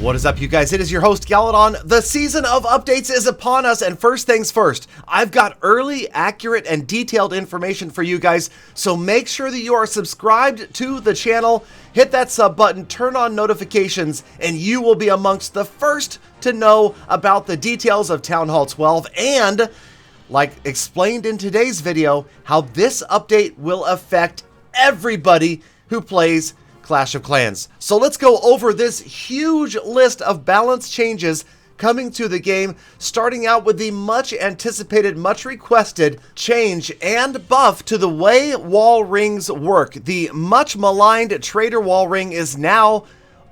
What is up, you guys? It is your host, Galadon. The season of updates is upon us, and first things first, I've got early, accurate, and detailed information for you guys, so make sure that you are subscribed to the channel, hit that sub button, turn on notifications, and you will be amongst the first to know about the details of Town Hall 12 and, like explained in today's video, how this update will affect everybody who plays Clash of Clans. So let's go over this huge list of balance changes coming to the game, starting out with the much anticipated, much requested change and buff to the way wall rings work. The much maligned trader wall ring is now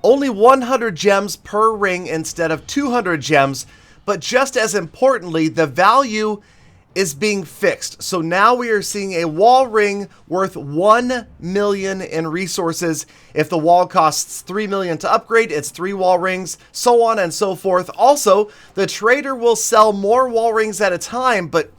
only 100 gems per ring instead of 200 gems, but just as importantly, the value is being fixed. So now we are seeing a wall ring worth 1 million in resources. If the wall costs 3 million to upgrade, it's 3 wall rings, so on and so forth. Also, the trader will sell more wall rings at a time, but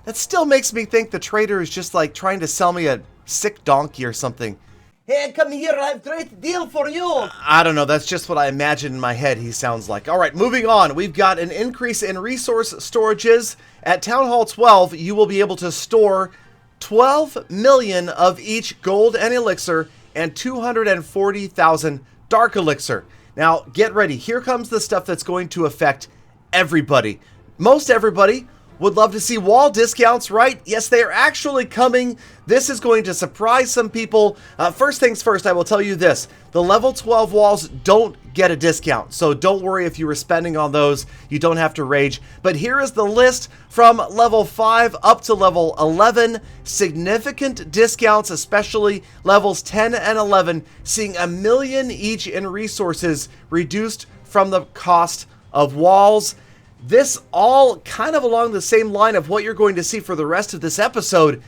that still makes me think the trader is just like trying to sell me a sick donkey or something. Hey, come here, I have a great deal for you. I don't know, that's just what I imagine in my head he sounds like. All right, moving on. We've got an increase in resource storages. At Town Hall 12, you will be able to store 12 million of each gold and elixir and 240,000 dark elixir. Now, get ready. Here comes the stuff that's going to affect everybody. Most everybody would love to see wall discounts, right? Yes, they are actually coming. This is going to surprise some people. First things first, I will tell you this. The level 12 walls don't get a discount, so don't worry if you were spending on those. You don't have to rage. But here is the list from level 5 up to level 11. Significant discounts, especially levels 10 and 11, seeing 1 million each in resources reduced from the cost of walls. This all kind of along the same line of what you're going to see for the rest of this episode,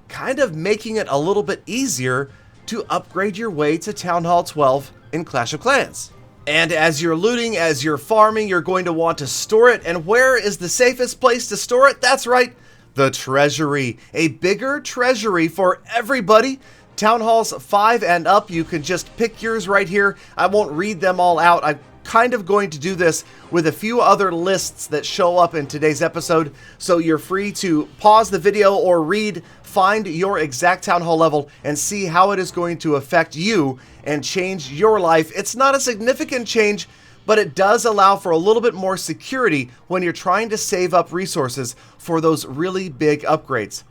kind of making it a little bit easier to upgrade your way to Town Hall 12 in Clash of Clans. And as you're looting, as you're farming, you're going to want to store it. And where is the safest place to store it? That's right, the Treasury. A bigger treasury for everybody. Town Halls 5 and up, you can just pick yours right here. I won't read them all out. I'm kind of going to do this with a few other lists that show up in today's episode, so you're free to pause the video or find your exact Town Hall level and see how it is going to affect you and change your life. It's not a significant change, but it does allow for a little bit more security when you're trying to save up resources for those really big upgrades.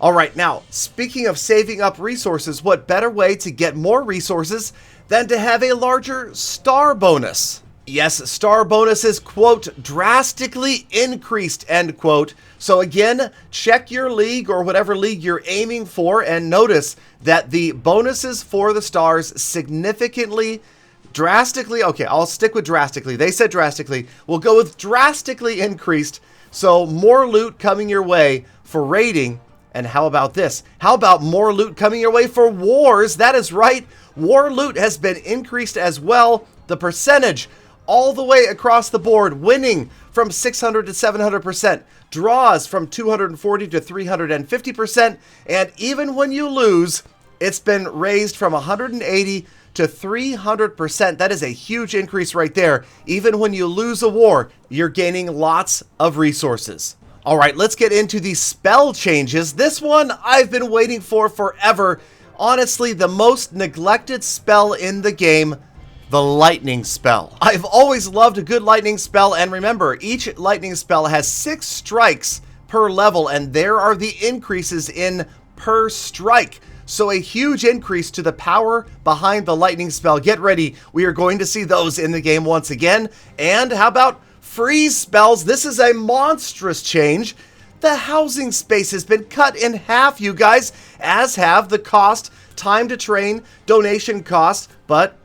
All right, now, speaking of saving up resources, what better way to get more resources than to have a larger star bonus? Yes, star bonuses, quote, drastically increased, end quote. So again, check your league or whatever league you're aiming for and notice that the bonuses for the stars drastically, okay, I'll stick with drastically. They said drastically. We'll go with drastically increased. So more loot coming your way for raiding. And how about this? How about more loot coming your way for wars? That is right. War loot has been increased as well. The percentage all the way across the board, winning from 600 to 700%, draws from 240 to 350%, and even when you lose, it's been raised from 180 to 300%. That is a huge increase right there. Even when you lose a war, you're gaining lots of resources. All right, let's get into the spell changes. This one I've been waiting for forever. Honestly, the most neglected spell in the game, the lightning spell. I've always loved a good lightning spell, and remember, each lightning spell has 6 strikes per level, and there are the increases in per strike. So a huge increase to the power behind the lightning spell. Get ready, we are going to see those in the game once again. And how about freeze spells? This is a monstrous change. The housing space has been cut in half, you guys, as have the cost, time to train, donation cost, but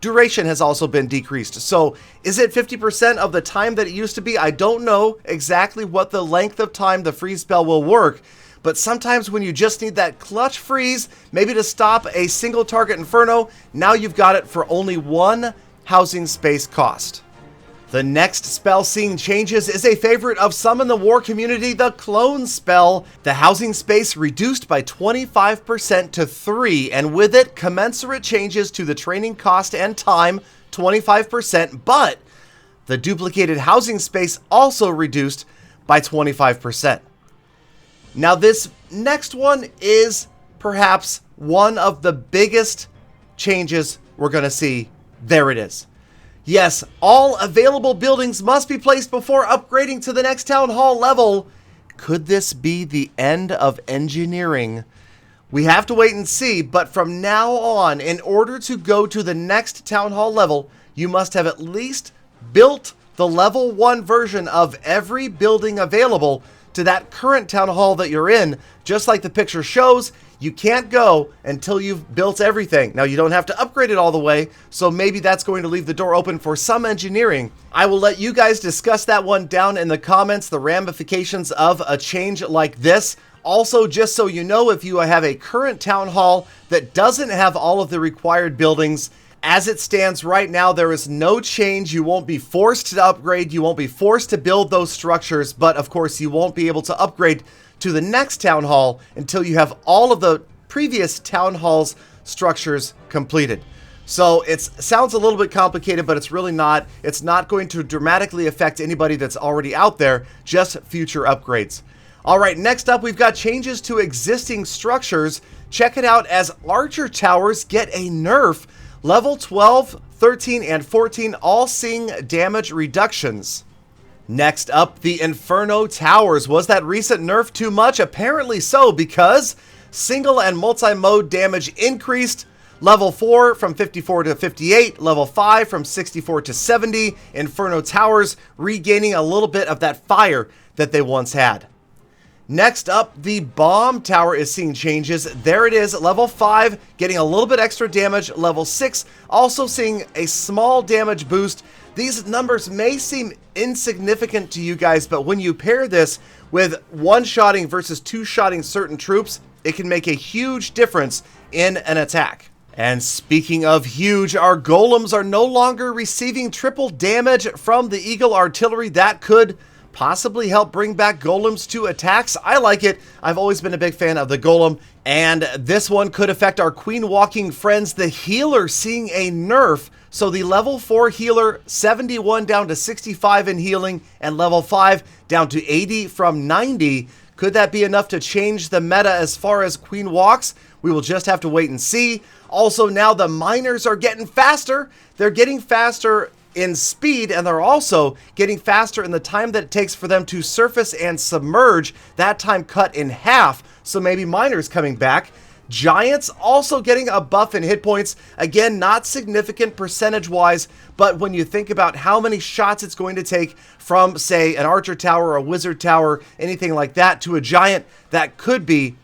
duration has also been decreased. So is it 50% of the time that it used to be? I don't know exactly what the length of time the freeze spell will work, but sometimes when you just need that clutch freeze, maybe to stop a single target Inferno, now you've got it for only 1 housing space cost. The next spell seeing changes is a favorite of some in the war community, the clone spell. The housing space reduced by 25% to 3, and with it, commensurate changes to the training cost and time 25%, but the duplicated housing space also reduced by 25%. Now this next one is perhaps one of the biggest changes we're going to see. There it is. Yes, all available buildings must be placed before upgrading to the next town hall level. Could this be the end of engineering? We have to wait and see, but from now on, in order to go to the next town hall level, you must have at least built the level 1 version of every building available to that current town hall that you're in. Just like the picture shows, you can't go until you've built everything. Now, you don't have to upgrade it all the way, so maybe that's going to leave the door open for some engineering. I will let you guys discuss that one down in the comments, the ramifications of a change like this. Also, just so you know, if you have a current town hall that doesn't have all of the required buildings, as it stands right now, there is no change. You won't be forced to upgrade. You won't be forced to build those structures. But of course, you won't be able to upgrade to the next town hall until you have all of the previous town hall's structures completed. So it sounds a little bit complicated, but it's really not. It's not going to dramatically affect anybody that's already out there, just future upgrades. All right, next up, we've got changes to existing structures. Check it out as Archer Towers get a nerf. Level 12, 13, and 14 all seeing damage reductions. Next up, the Inferno Towers. Was that recent nerf too much? Apparently so, because single and multi-mode damage increased. Level 4 from 54 to 58, level 5 from 64 to 70. Inferno Towers regaining a little bit of that fire that they once had. Next up, the Bomb Tower is seeing changes. There it is, level 5, getting a little bit extra damage. Level 6, also seeing a small damage boost. These numbers may seem insignificant to you guys, but when you pair this with one-shotting versus two-shotting certain troops, it can make a huge difference in an attack. And speaking of huge, our golems are no longer receiving triple damage from the Eagle Artillery. That could possibly help bring back golems to attacks. I like it. I've always been a big fan of the golem, and this one could affect our queen walking friends. The healer seeing a nerf, so the level 4 healer 71 down to 65 in healing, and level 5 down to 80 from 90. Could that be enough to change the meta as far as queen walks? We will just have to wait and see. Also, now the miners are getting faster. They're getting faster in speed, and they're also getting faster in the time that it takes for them to surface and submerge. That time cut in half, so maybe miners coming back. Giants also getting a buff in hit points. Again, not significant percentage-wise, but when you think about how many shots it's going to take from, say, an archer tower, a wizard tower, anything like that, to a giant, that could be,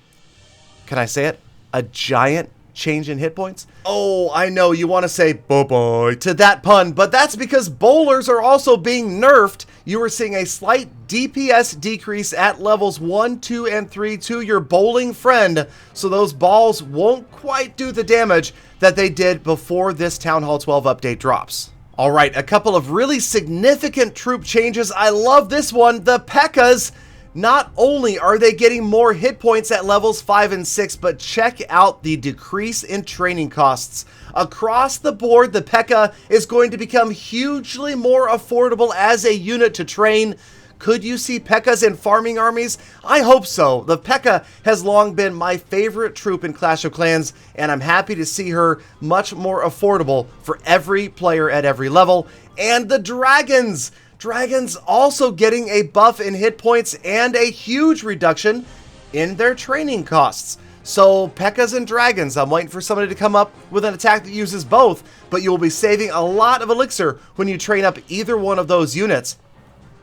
can I say it, a giant change in hit points? Oh, I know you want to say bye-bye to that pun, but that's because bowlers are also being nerfed. You are seeing a slight DPS decrease at levels 1, 2, and 3 to your bowling friend, so those balls won't quite do the damage that they did before this Town Hall 12 update drops. All right, a couple of really significant troop changes. I love this one. The Pekkas. Not only are they getting more hit points at levels 5 and 6, but check out the decrease in training costs. Across the board, the Pekka is going to become hugely more affordable as a unit to train. Could you see Pekkas in farming armies? I hope so. The Pekka has long been my favorite troop in Clash of Clans, and I'm happy to see her much more affordable for every player at every level. And the Dragons! Dragons also getting a buff in hit points and a huge reduction in their training costs. So Pekkas and Dragons, I'm waiting for somebody to come up with an attack that uses both, but you will be saving a lot of elixir when you train up either one of those units.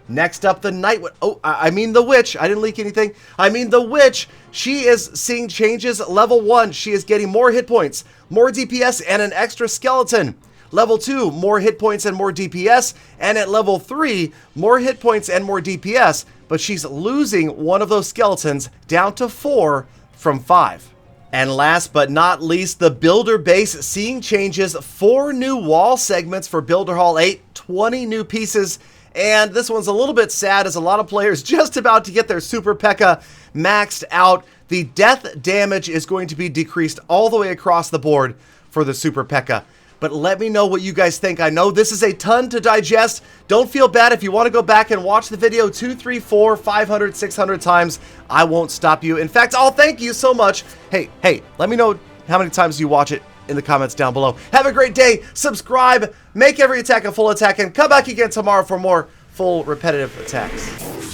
Next up, the the Witch. I didn't leak anything. The Witch. She is seeing changes. Level 1, she is getting more hit points, more DPS, and an extra skeleton. Level 2, more hit points and more DPS. And at level 3, more hit points and more DPS. But she's losing one of those skeletons down to 4 from 5. And last but not least, the Builder Base seeing changes. 4 new wall segments for Builder Hall 8. 20 new pieces. And this one's a little bit sad as a lot of players just about to get their Super Pekka maxed out. The death damage is going to be decreased all the way across the board for the Super Pekka. but let me know what you guys think. I know this is a ton to digest. Don't feel bad if you want to go back and watch the video 2, 3, 4, 500, 600 times. I won't stop you. In fact, I'll thank you so much. Hey, let me know how many times you watch it in the comments down below. Have a great day. Subscribe, make every attack a full attack, and come back again tomorrow for more full repetitive attacks.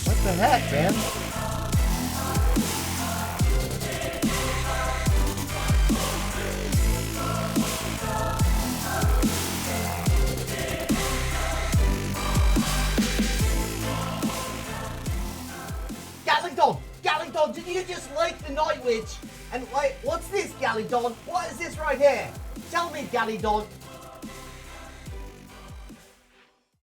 What the heck, man? Galadon, did you just like the Night Witch? And like, what's this, Galadon? What is this right here? Tell me, Galadon.